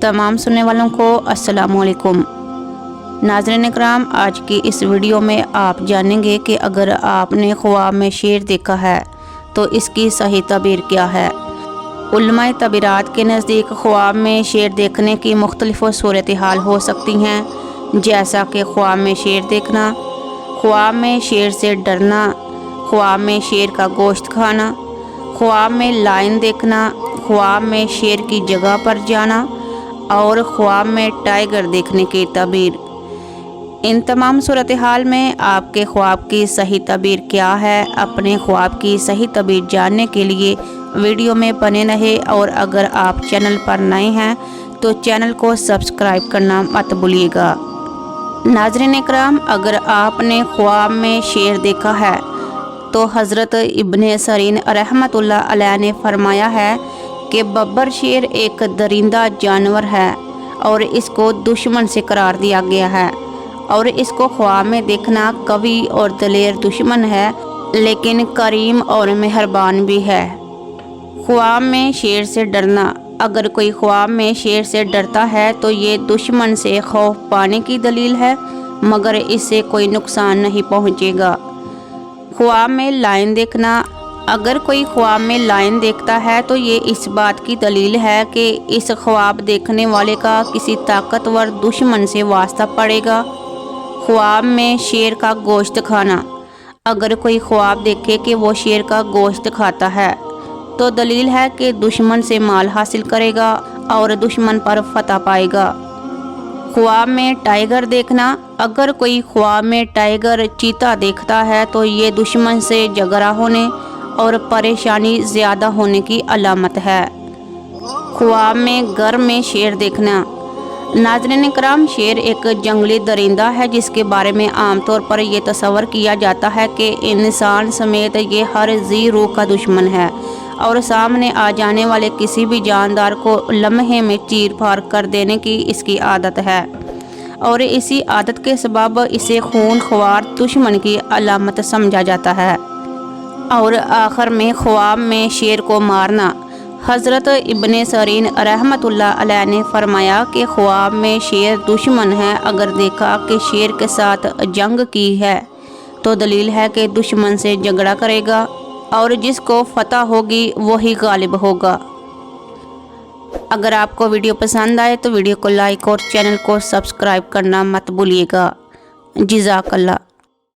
तमाम सुनने वालों को अस्सलामुअलैकुम। नाज़रीन इकराम, आज की इस वीडियो में आप जानेंगे कि अगर आपने ख्वाब में शेर देखा है तो इसकी सही तबीर क्या है। उलमाए तबीरात के नज़दीक ख्वाब में शेर देखने की मुख्तलिफ सूरत हाल हो सकती हैं, जैसा कि ख्वाब में शेर देखना, ख्वाब में शेर से डरना, ख्वाब में शेर का गोश्त खाना, ख्वाब में लायन देखना, ख्वाब में शेर की जगह पर जाना और ख्वाब में टाइगर देखने की तबीर। इन तमाम सूरत हाल में आपके ख्वाब की सही तबीर क्या है। अपने ख्वाब की सही तबीर जानने के लिए वीडियो में बने रहे, और अगर आप चैनल पर नए हैं तो चैनल को सब्सक्राइब करना मत भूलिएगा। नाज़रीन इकराम, अगर आपने ख्वाब में शेर देखा है तो हज़रत इब्ने सरीन रहमतुल्लाह अलैह ने फरमाया है कि बब्बर शेर एक दरिंदा जानवर है और इसको दुश्मन से करार दिया गया है, और इसको ख्वाब में देखना कवि और दलेर दुश्मन है, लेकिन करीम और मेहरबान भी है। ख्वाब में शेर से डरना, अगर कोई ख्वाब में शेर से डरता है तो ये दुश्मन से खौफ पाने की दलील है, मगर इससे कोई नुकसान नहीं पहुँचेगा। ख्वाब में लायन देखना, अगर कोई ख्वाब में लायन देखता है तो ये इस बात की दलील है कि इस ख्वाब देखने वाले का किसी ताकतवर दुश्मन से वास्ता पड़ेगा। ख्वाब में शेर का गोश्त खाना, अगर कोई ख्वाब देखे कि वो शेर का गोश्त खाता है तो दलील है कि दुश्मन से माल हासिल करेगा और दुश्मन पर फतह पाएगा। ख्वाब में टाइगर देखना, अगर कोई ख्वाब में टाइगर चीता देखता है तो ये दुश्मन से झगड़ा होने और परेशानी ज़्यादा होने की अलामत है। ख्वाब में घर में शेर देखना, नाज़रीन इकराम, शेर एक जंगली दरिंदा है जिसके बारे में आमतौर पर यह तस्वर किया जाता है कि इंसान समेत ये हर जी रूह का दुश्मन है और सामने आ जाने वाले किसी भी जानदार को लम्हे में चीर फाड़ कर देने की इसकी आदत है, और इसी आदत के सबब इसे खून ख्वार दुश्मन की अलामत समझा जाता है। और आखिर में ख्वाब में शेर को मारना, हज़रत इब्ने सरीन रहमतुल्लाह अलैह ने फरमाया कि ख्वाब में शेर दुश्मन है, अगर देखा कि शेर के साथ जंग की है तो दलील है कि दुश्मन से झगड़ा करेगा और जिसको फतह होगी वही गालिब होगा। अगर आपको वीडियो पसंद आए तो वीडियो को लाइक और चैनल को सब्सक्राइब करना मत भूलिएगा। जज़ाकल्लाह।